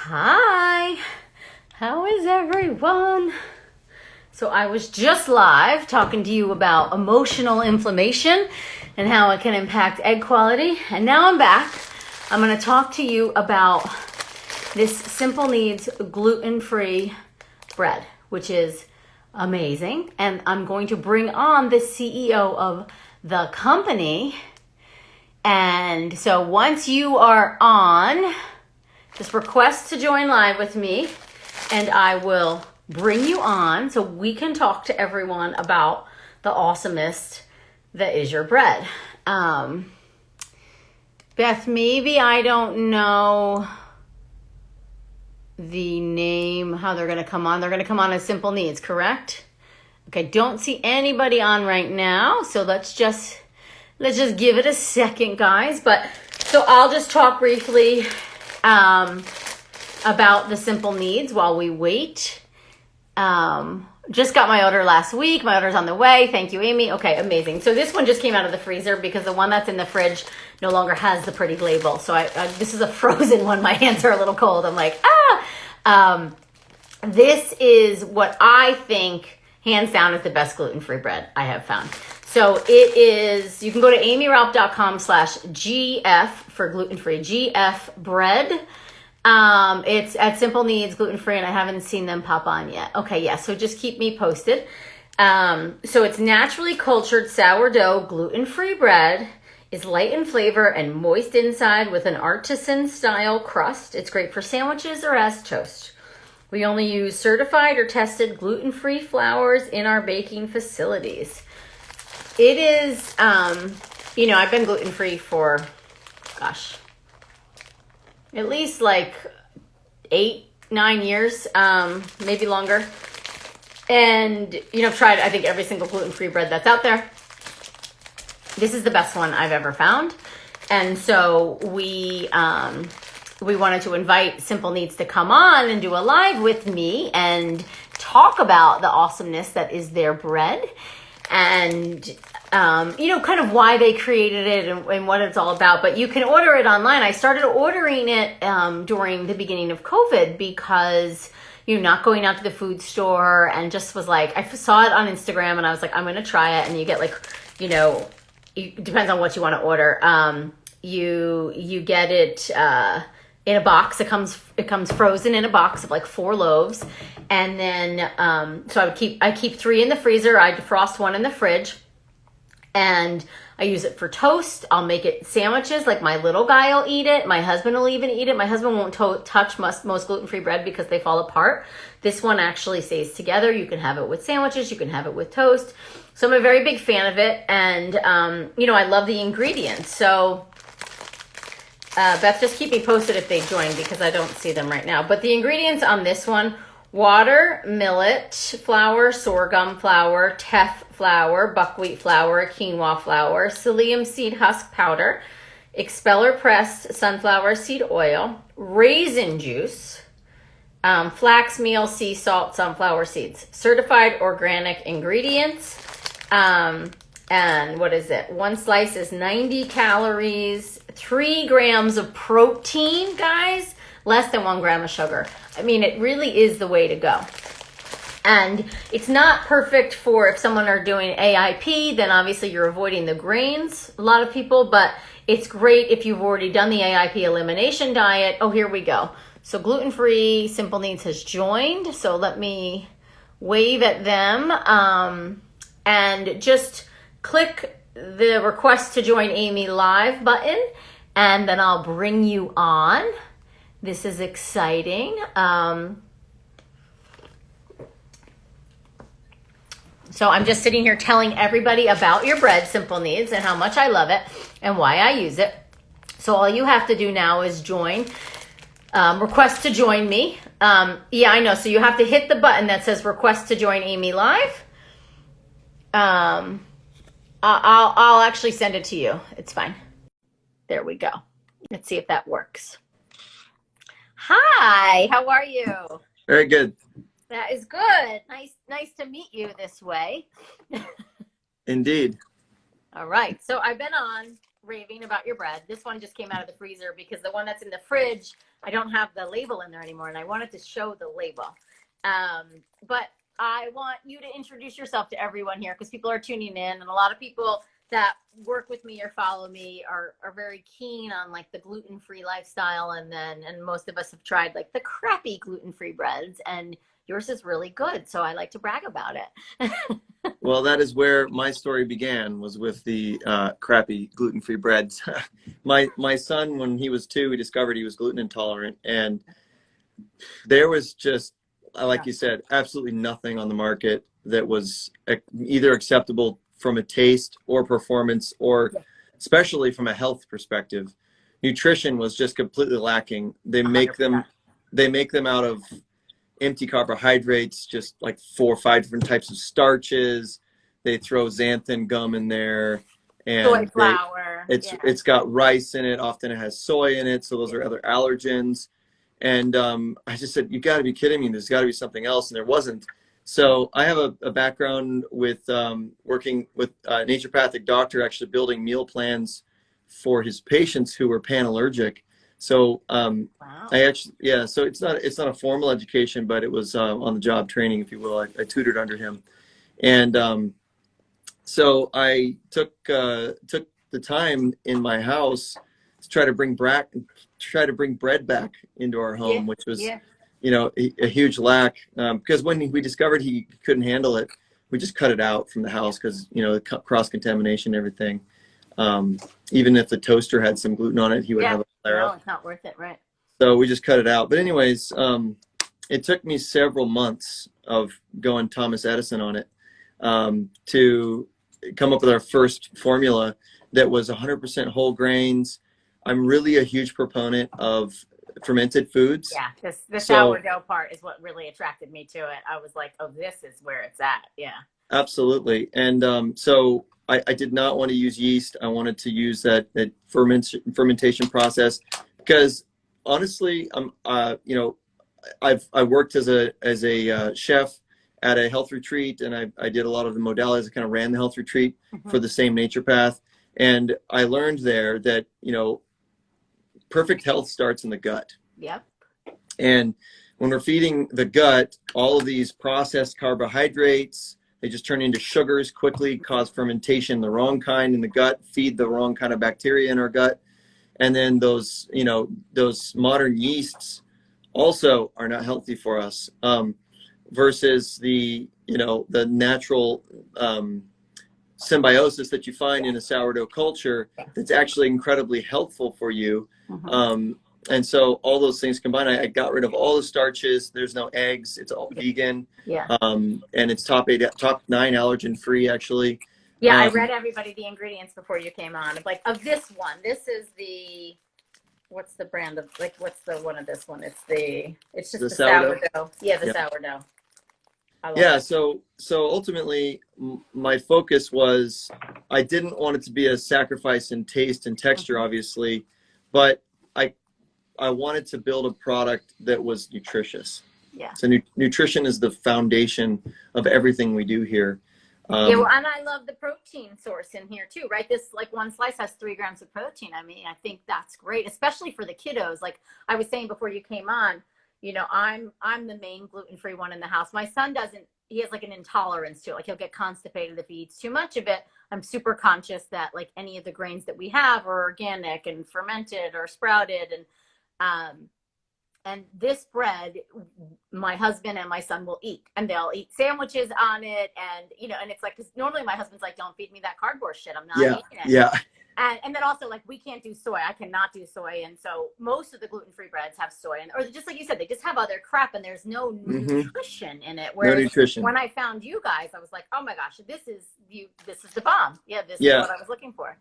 Hi, how is everyone? So I was just live talking to you about emotional inflammation and how it can impact egg quality. And now I'm back. I'm going to talk to you about this Simple Kneads gluten-free bread, which is amazing. And I'm going to bring on the CEO of the company. And so once you are on, just request to join live with me and I will bring you on so we can talk to everyone about the awesomeness that is your bread. Beth, maybe I don't know the name, how they're going to come on. They're going to come on as Simple Kneads, correct? Okay, don't see anybody on right now, so let's just give it a second, guys. But so I'll just talk briefly about the Simple Kneads while we wait. Just got my order last week. My order's on the way. Thank you, Aimee. Okay, amazing. So this one just came out of the freezer because the one that's in the fridge no longer has the pretty label. So this is a frozen one. My hands are a little cold. I'm like, this is what I think, hands down, is the best gluten-free bread I have found. So it is, you can go to aimeeraupp.com/GF for gluten-free, GF bread. It's at Simple Kneads gluten-free, and I haven't seen them pop on yet. Okay, yeah, so just keep me posted. So it's naturally cultured sourdough gluten-free bread. It's light in flavor and moist inside with an artisan-style crust. It's great for sandwiches or as toast. We only use certified or tested gluten-free flours in our baking facilities. It is, I've been gluten-free for, gosh, at least like 8-9 years, maybe longer. And, I've tried, I think, every single gluten-free bread that's out there. This is the best one I've ever found. And so we wanted to invite Simple Kneads to come on and do a live with me and talk about the awesomeness that is their bread. And, kind of why they created it and what it's all about. But you can order it online. I started ordering it during the beginning of COVID because you're not going out to the food store, and just was like, I saw it on Instagram and I was like, I'm going to try it. And you get like, it depends on what you want to order. You get it in a box. It comes frozen in a box of like 4 loaves. And then, so I keep 3 in the freezer. I defrost 1 in the fridge, and I use it for toast. I'll make it sandwiches. Like my little guy will eat it. My husband will even eat it. My husband won't touch most gluten-free bread because they fall apart. This one actually stays together. You can have it with sandwiches. You can have it with toast. So I'm a very big fan of it. And, I love the ingredients. So Beth, just keep me posted if they join because I don't see them right now. But the ingredients on this one: water, millet flour, sorghum flour, teff flour, buckwheat flour, quinoa flour, psyllium seed husk powder, expeller pressed sunflower seed oil, raisin juice, flax meal, sea salt, sunflower seeds. Certified organic ingredients. And what is it? 1 slice is 90 calories, 3 grams of protein, guys, less than 1 gram of sugar. I mean, it really is the way to go. And it's not perfect for if someone are doing AIP, then obviously you're avoiding the grains, a lot of people, but it's great if you've already done the AIP elimination diet. Oh, here we go. So gluten-free Simple Kneads has joined. So let me wave at them and just click the request to join Aimee live button, and then I'll bring you on. This is exciting. So I'm just sitting here telling everybody about your bread, Simple Kneads, and how much I love it and why I use it. So all you have to do now is join, request to join me. Yeah, I know. So you have to hit the button that says request to join Aimee live. I'll actually send it to you. It's fine. There we go. Let's see if that works. Hi, how are you? Very good. That is good. Nice to meet you this way. Indeed. All right. So I've been on raving about your bread. This one just came out of the freezer because the one that's in the fridge, I don't have the label in there anymore, and I wanted to show the label. But I want you to introduce yourself to everyone here because people are tuning in, and a lot of people that work with me or follow me are very keen on like the gluten-free lifestyle, and most of us have tried like the crappy gluten-free breads, and yours is really good, so I like to brag about it. Well, that is where my story began, was with the crappy gluten-free breads. My son, when he was 2, he discovered he was gluten intolerant, and there was just, like you said, absolutely nothing on the market that was either acceptable from a taste or performance, or especially from a health perspective. Nutrition was just completely lacking. They make 100%. them out of empty carbohydrates, just like 4 or 5 different types of starches. They throw xanthan gum in there, and soy flour. It's got rice in it. Often it has soy in it, so those are other allergens. And I just said, you got to be kidding me. There's got to be something else, and there wasn't. So I have a background with working with a naturopathic doctor, actually building meal plans for his patients who were pan-allergic. So Wow. I actually, so it's not a formal education, but it was on the job training, if you will. I tutored under him. And so I took the time in my house to try to bring bread back into our home, which was a huge lack, because when we discovered he couldn't handle it, we just cut it out from the house, because the cross-contamination and everything. Even if the toaster had some gluten on it, he would have a flare up. No, it's not worth it, right? So we just cut it out. But anyways, it took me several months of going Thomas Edison on it to come up with our first formula that was 100% whole grains. I'm really a huge proponent of fermented foods. Yeah, the sourdough part is what really attracted me to it. I was like, oh, this is where it's at. Yeah. Absolutely. And so I did not want to use yeast. I wanted to use that fermentation process, because honestly, I worked as a chef at a health retreat, and I did a lot of the modalities. I kind of ran the health retreat for the same naturopath, and I learned there that perfect health starts in the gut. Yep. And when we're feeding the gut all of these processed carbohydrates, they just turn into sugars quickly, cause fermentation, the wrong kind in the gut, feed the wrong kind of bacteria in our gut. And then those modern yeasts also are not healthy for us, versus the natural symbiosis that you find in a sourdough culture that's actually incredibly helpful for you. And so all those things combined, I got rid of all the starches. There's no eggs. It's all vegan. Yeah. And it's top 9 allergen free, actually. Yeah, I read everybody the ingredients before you came on. Of this one, this is the, what's the brand of, what's the one of this one? It's just the sourdough. Yeah, the sourdough. Yeah, so ultimately my focus was, I didn't want it to be a sacrifice in taste and texture, obviously, but I wanted to build a product that was nutritious. Yeah. So nutrition is the foundation of everything we do here. And I love the protein source in here too, right? This one slice has 3 grams of protein. I mean, I think that's great, especially for the kiddos. Like I was saying before you came on, I'm the main gluten-free one in the house. My son doesn't, he has an intolerance to it. He'll get constipated if he eats too much of it. I'm super conscious that any of the grains that we have are organic and fermented or sprouted. And this bread, my husband and my son will eat, and they'll eat sandwiches on it. And, and it's because normally my husband's like, don't feed me that cardboard shit. I'm not eating it. Yeah. And then also we can't do soy. I cannot do soy. And so most of the gluten-free breads have soy, or just like you said, they just have other crap, and there's no nutrition in it. Whereas no nutrition. When I found you guys, I was like, oh my gosh, this is the bomb. Yeah. This is what I was looking for.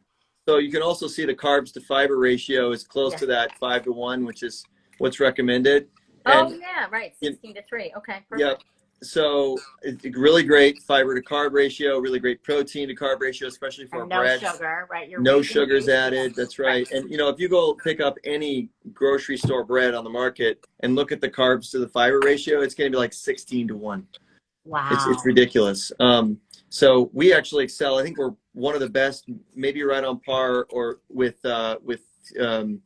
So you can also see the carbs to fiber ratio is close to that 5-to-1, which is what's recommended. And, right. 16-to-3. Okay. Perfect. Yeah. So it's really great fiber to carb ratio, really great protein to carb ratio, especially for bread. No sugar, right? No sugars added. That's right. And if you go pick up any grocery store bread on the market and look at the carbs to the fiber ratio, it's going to be 16-to-1. Wow. It's ridiculous. So we actually excel. I think we're one of the best, maybe right on par or with the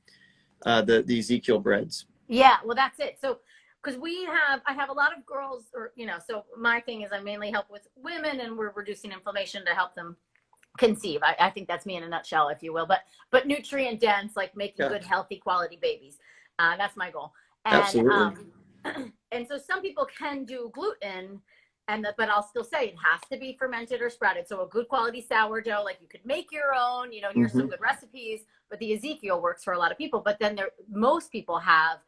Ezekiel breads. Yeah, well, that's it. So, because I have a lot of girls, or, so my thing is I mainly help with women, and we're reducing inflammation to help them conceive. I think that's me in a nutshell, if you will. But nutrient dense, like making good, healthy, quality babies. That's my goal. And Absolutely. and so some people can do gluten, but I'll still say it has to be fermented or sprouted. So a good quality sourdough, like you could make your own. Here's some good recipes. But the Ezekiel works for a lot of people. But then most people have,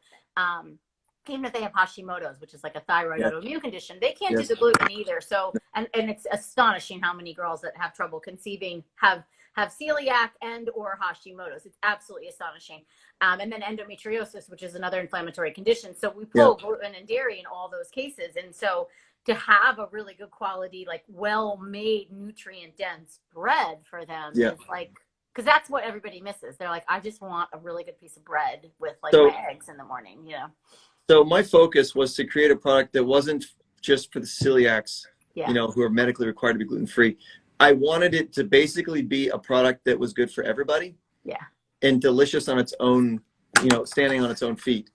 even if they have Hashimoto's, which is like a thyroid autoimmune condition, they can't do the gluten either. So, and it's astonishing how many girls that have trouble conceiving have celiac and or Hashimoto's. It's absolutely astonishing. And then endometriosis, which is another inflammatory condition. So we pull gluten and dairy in all those cases. And so to have a really good quality, like well-made, nutrient-dense bread for them is like, because that's what everybody misses. They're like, I just want a really good piece of bread with like my eggs in the morning, So my focus was to create a product that wasn't just for the celiacs, who are medically required to be gluten-free. I wanted it to basically be a product that was good for everybody. Yeah. And delicious on its own, standing on its own feet.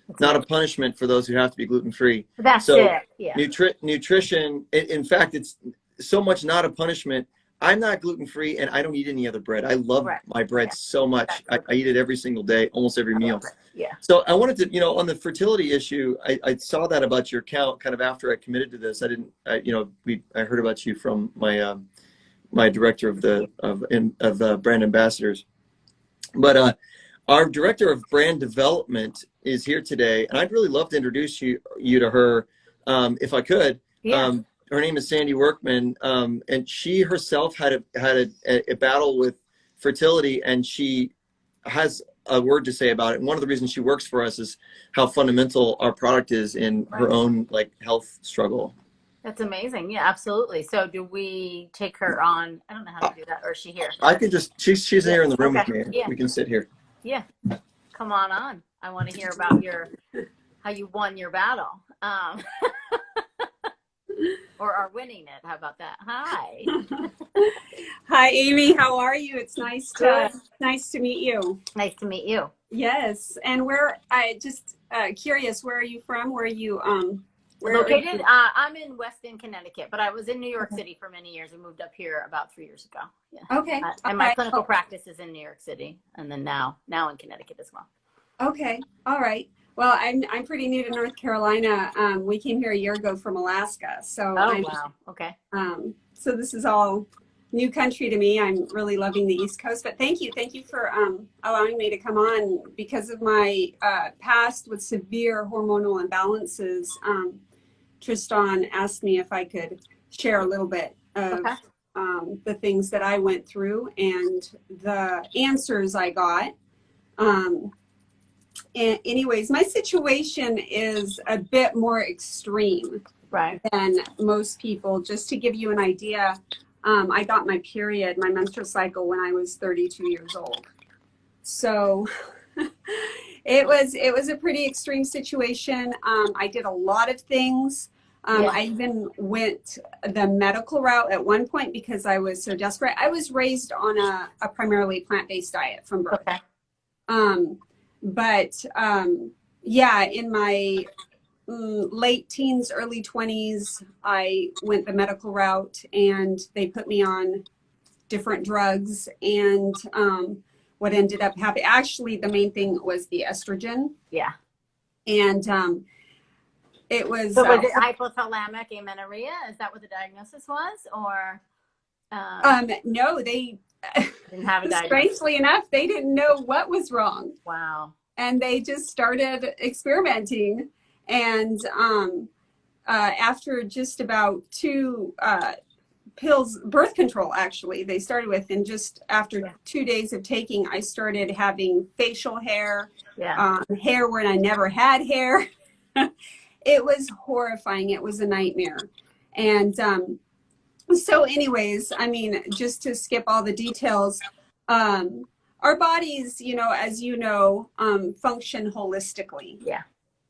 That's not a punishment for those who have to be gluten-free. That's it. Yeah. Nutrition, in fact, it's so much not a punishment. I'm not gluten-free and I don't eat any other bread. I love my bread so much. I eat it every single day, almost every meal. Yeah. So I wanted to, on the fertility issue, I saw that about your account kind of after I committed to this. I heard about you from my my director of brand ambassadors. But our director of brand development is here today, and I'd really love to introduce you to her, if I could. Yeah. Her name is Sandy Workman, and she herself had a battle with fertility, and she has a word to say about it. And one of the reasons she works for us is how fundamental our product is in her own health struggle. That's amazing. Yeah, absolutely. So do we take her on? I don't know how to do that. Or is she here? I could just, she's here in the room with me. Yeah. We can sit here. Yeah. Come on. I want to hear about how you won your battle. Or are winning it. How about that? Hi. Hi, Aimee. How are you? It's nice to meet you. Nice to meet you. Yes. And curious, where are you from? Where are you located? I'm in Weston, Connecticut, but I was in New York City for many years. We moved up here about 3 years ago. Yeah. Okay. And my clinical practice is in New York City, and then now in Connecticut as well. Okay. All right. Well, I'm pretty new to North Carolina. We came here a year ago from Alaska. So wow. Okay. So this is all new country to me. I'm really loving the East Coast, but thank you for allowing me to come on. Because of my past with severe hormonal imbalances, Tristan asked me if I could share a little bit of the things that I went through and the answers I got. And anyways, my situation is a bit more extreme than most people. Just to give you an idea, I got my menstrual cycle when I was 32 years old. So it was a pretty extreme situation. I did a lot of things. I even went the medical route at one point because I was so desperate. I was raised on a primarily plant-based diet from birth. Okay. But in my late teens, early 20s, I went the medical route, and they put me on different drugs. And what ended up happening, actually, the main thing was the estrogen. Yeah. And it was. So was it hypothalamic amenorrhea? Is that what the diagnosis was, or? No, they didn't have a diagnosis. Strangely enough, they didn't know what was wrong. Wow. And they just started experimenting. And after just about 2 pills, birth control, actually, they started with, and just after 2 days of taking, I started having facial hair, hair where I never had hair. It was horrifying. It was a nightmare. And so anyways, I mean, just to skip all the details, our bodies, as you know, function holistically. Yeah.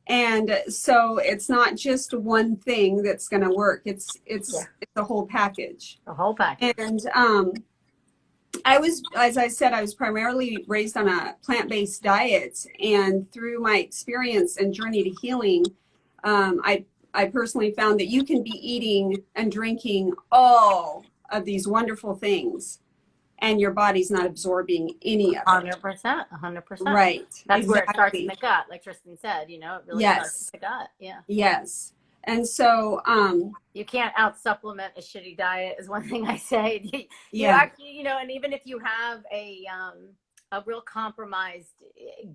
And so it's not just one thing that's going to work. It's a whole package. The whole package. And as I said, I was primarily raised on a plant-based diet, and through my experience and journey to healing, I personally found that you can be eating and drinking all of these wonderful things, and your body's not absorbing any of it. 100%, 100%. Right. That's where it starts in the gut, like Tristan said. You know, it really starts in the gut. Yeah. Yes. And so, you can't out supplement a shitty diet is one thing I say. You yeah, actually, you know, and even if you have a real compromised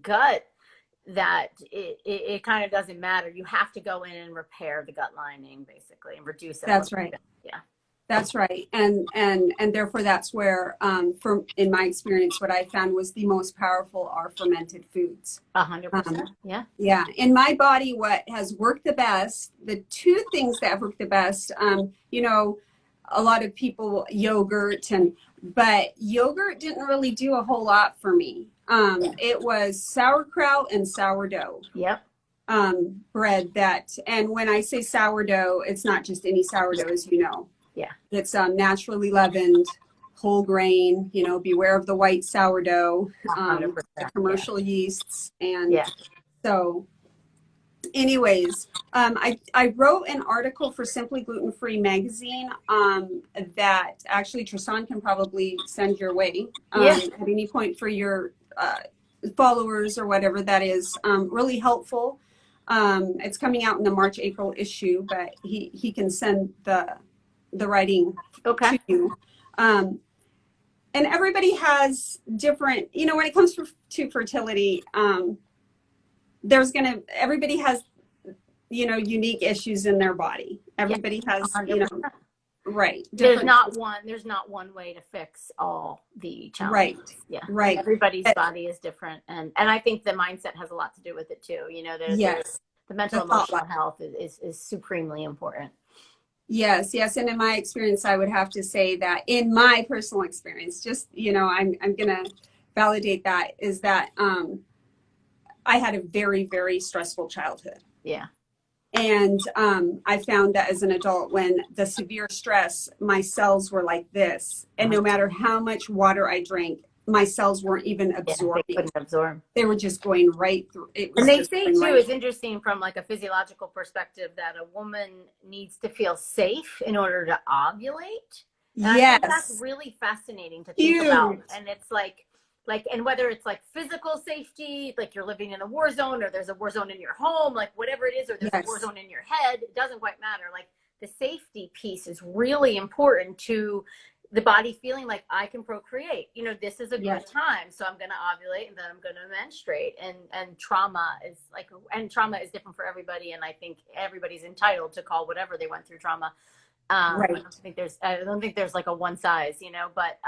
gut, that it kind of doesn't matter. You have to go in and repair the gut lining basically and reduce it. that's right. Yeah. That's right. And therefore that's where, in my experience, what I found was the most powerful are fermented foods. 100%. Yeah. Yeah. In my body, what has worked the best, the two things that have worked the best, you know, a lot of people, yogurt, but yogurt didn't really do a whole lot for me. It was sauerkraut and sourdough. Yep. Bread and when I say sourdough, it's not just any sourdough, as you know. Yeah. It's naturally leavened, whole grain, you know, beware of the white sourdough, the commercial yeasts. And so anyways, I wrote an article for Simply Gluten-Free magazine that actually Tristan can probably send your way at any point for your followers or whatever that is. Really helpful. It's coming out in the March-April issue, but he can send the writing to you. And everybody has different, you know, when it comes to fertility, everybody has, you know, unique issues in their body. Everybody has, 100%. You know, right. There's not one way to fix all the challenges. Right. Yeah. Right. Everybody's body is different. And I think the mindset has a lot to do with it too. You know, there's the mental emotional health is supremely important. Yes, yes. And in my experience, I would have to say that in my personal experience, just, you know, I'm going to validate that, is that I had a very, very stressful childhood. Yeah. And I found that as an adult, when the severe stress, my cells were like this. And no matter how much water I drank, my cells weren't even absorbing. They couldn't absorb. They were just going right through. And they say too, it's interesting from like a physiological perspective that a woman needs to feel safe in order to ovulate. And I think that's really fascinating to think about. And it's like, and whether it's like physical safety, like you're living in a war zone, or there's a war zone in your home, like whatever it is, or there's a war zone in your head, it doesn't quite matter. Like the safety piece is really important to the body feeling like I can procreate. You know, this is a good time, so I'm going to ovulate and then I'm going to menstruate. And trauma is different for everybody. And I think everybody's entitled to call whatever they went through trauma. I don't think there's like a one size, you know, but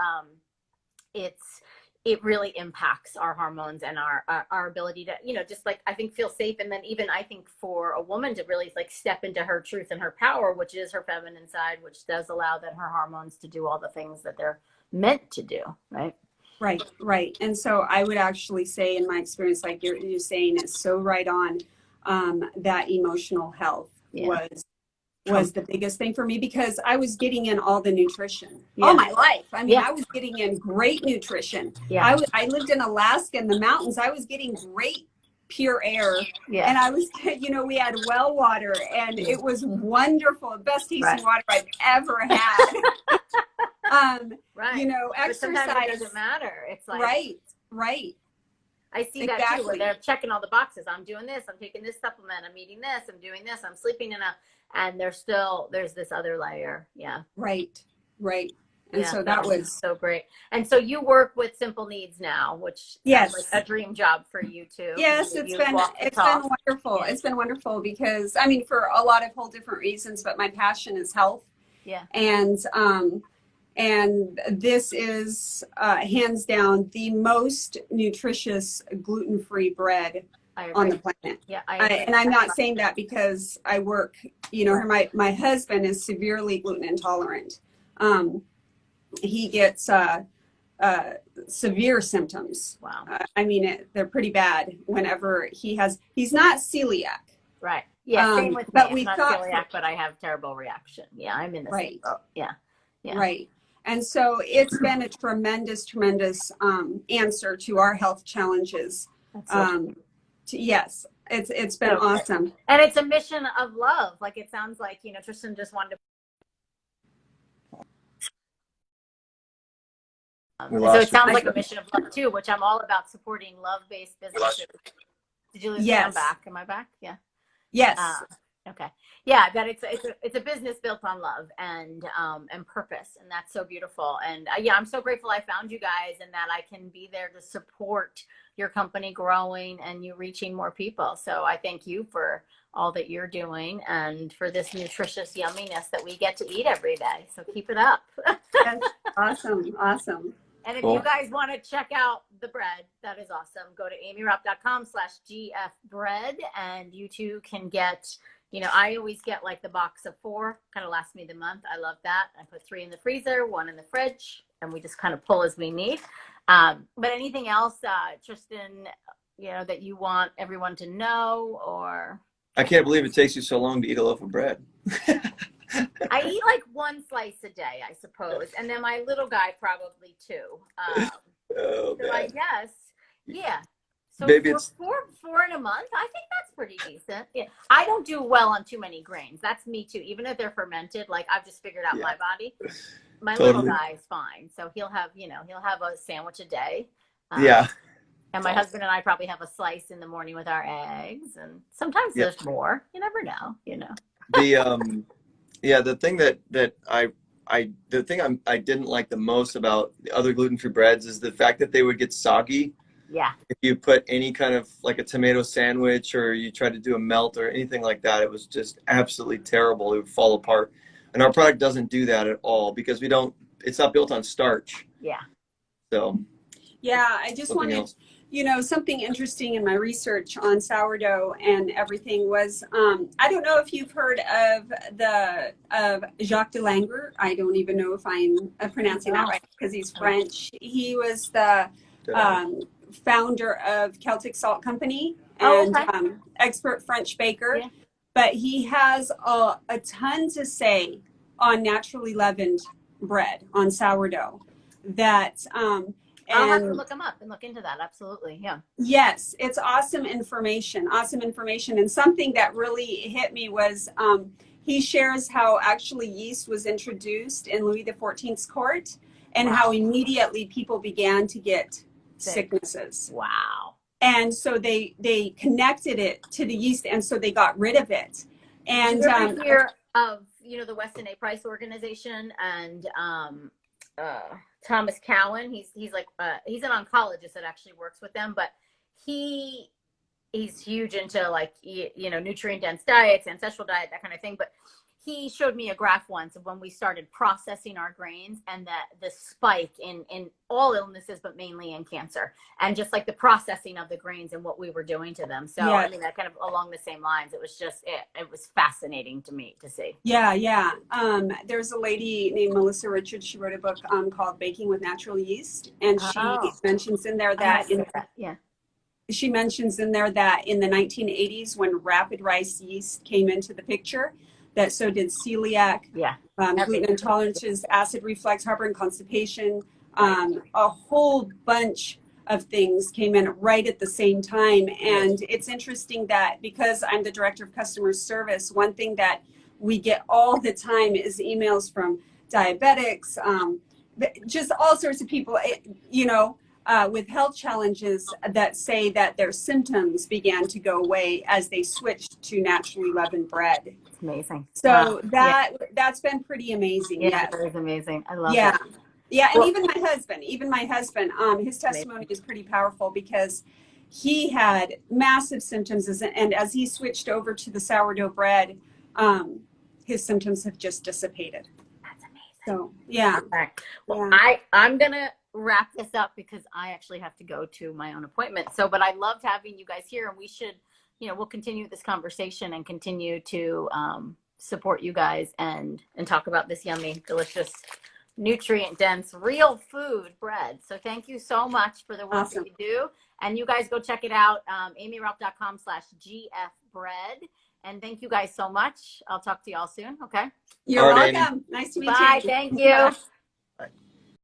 it really impacts our hormones and our ability to, you know, just like, I think, feel safe. And then even I think for a woman to really like step into her truth and her power, which is her feminine side, which does allow then her hormones to do all the things that they're meant to do. Right. Right. Right. And so I would actually say, in my experience, like you're saying, is so right on, that emotional health was the biggest thing for me, because I was getting in all the nutrition all my life. I mean, I was getting in great nutrition. I lived in Alaska in the mountains. I was getting great pure air. And I was, you know, we had well water, and it was wonderful. Best tasting water I've ever had. You know, exercise. But sometimes it doesn't matter. It's like, right. I see that too, where they're checking all the boxes. I'm doing this, I'm taking this supplement, I'm eating this, I'm doing this, I'm sleeping enough. And there's this other layer. Yeah. Right. And so that was so great. And so you work with Simple Kneads now, which sounds like a dream job for you too. Yes, it's been wonderful. Yeah. It's been wonderful because, I mean, for a lot of whole different reasons, but my passion is health. Yeah. And this is hands down the most nutritious gluten-free bread on the planet. Yeah, and I'm not saying that because I work, you know, my husband is severely gluten intolerant. He gets severe symptoms. Wow. I mean, they're pretty bad whenever he's not celiac. Right. Yeah. Same with me. But I'm we not thought, celiac, but I have terrible reaction. Yeah. I'm in the same right, boat. Yeah. Yeah. right. And so it's been a tremendous answer to our health challenges. That's so, Yes, it's been so good. awesome. And it's a mission of love. Like it sounds like, you know, Tristan just wanted to. We So it lost you. sounds like a mission of love too, which I'm all about supporting love-based businesses. Did you lose me? I'm Yes, back. Am I back? Yeah. yes. Okay. Yeah, but it's a business built on love and purpose, and that's so beautiful. And yeah, I'm so grateful I found you guys and that I can be there to support your company growing and you reaching more people. So I thank you for all that you're doing and for this nutritious yumminess that we get to eat every day. So keep it up. Yes. Awesome, awesome. And if Cool. you guys want to check out the bread, that is awesome. Go to aimeeraupp.com/gfbread and you too can get, you know, I always get like the box of 4, kind of lasts me the month. I love that. I put 3 in the freezer, 1 in the fridge, and we just kind of pull as we need. But anything else, Tristan, you know, that you want everyone to know or? I can't believe it takes you so long to eat a loaf of bread. I eat like 1 slice a day, I suppose. And then my little guy probably 2. Oh, So I man. guess, yeah. So Maybe for it's four in a month, I think that's pretty decent. Yeah. I don't do well on too many grains. That's me too. Even if they're fermented, like I've just figured out my body. My little totally. guy is fine. So he'll have a sandwich a day. Yeah. And my husband and I probably have a slice in the morning with our eggs. And sometimes Yeah. there's more. You never know, you know. The yeah, the thing that I didn't like the most about the other gluten-free breads is the fact that they would get soggy Yeah. if you put any kind of like a tomato sandwich or you tried to do a melt or anything like that. It was just absolutely terrible. It would fall apart. And our product doesn't do that at all because it's not built on starch. Yeah. So Yeah, I just something wanted, else. something interesting in my research on sourdough and everything was, I don't know if you've heard of Jacques de Langer. I don't even know if I'm pronouncing that right because he's French. He was the founder of Celtic Salt Company and expert French baker. Yeah. But he has a ton to say on naturally leavened bread, on sourdough. That I'll have to look them up and look into that. Absolutely. Yeah. yes, it's awesome information. And something that really hit me was he shares how actually yeast was introduced in Louis XIV's court and how immediately people began to get sicknesses. Wow. And so they connected it to the yeast, and so they got rid of it. And did you ever hear of the Weston A. Price organization and Thomas Cowan? He's like he's an oncologist that actually works with them, but he's huge into like nutrient dense diets, ancestral diet, that kind of thing. But he showed me a graph once of when we started processing our grains and that the spike in all illnesses, but mainly in cancer, and just like the processing of the grains and what we were doing to them. So I mean, that kind of along the same lines. It was just it was fascinating to me to see. Yeah. There's a lady named Melissa Richards. She wrote a book called Baking with Natural Yeast, and she mentions in there that she mentions in there that in the 1980s, when rapid rice yeast came into the picture, that so did celiac, gluten intolerances, acid reflux, heartburn, constipation, a whole bunch of things came in right at the same time. And it's interesting that because I'm the director of customer service, one thing that we get all the time is emails from diabetics, just all sorts of people, with health challenges that say that their symptoms began to go away as they switched to naturally leavened bread. It's amazing. So that's been pretty amazing. Yeah, that is amazing. I love it. Yeah, and even my husband, his testimony is pretty powerful because he had massive symptoms, and as he switched over to the sourdough bread, his symptoms have just dissipated. That's amazing. So yeah. Well, I'm gonna wrap this up because I actually have to go to my own appointment. But I loved having you guys here, and we should, we'll continue this conversation and continue to support you guys and talk about this yummy, delicious, nutrient dense, real food bread. So thank you so much for the work that you do. And you guys go check it out. aimeeraupp.com/gfbread. And thank you guys so much. I'll talk to you all soon. Okay. You're All right, Aimee. welcome. Nice to meet Bye. you. Thank you.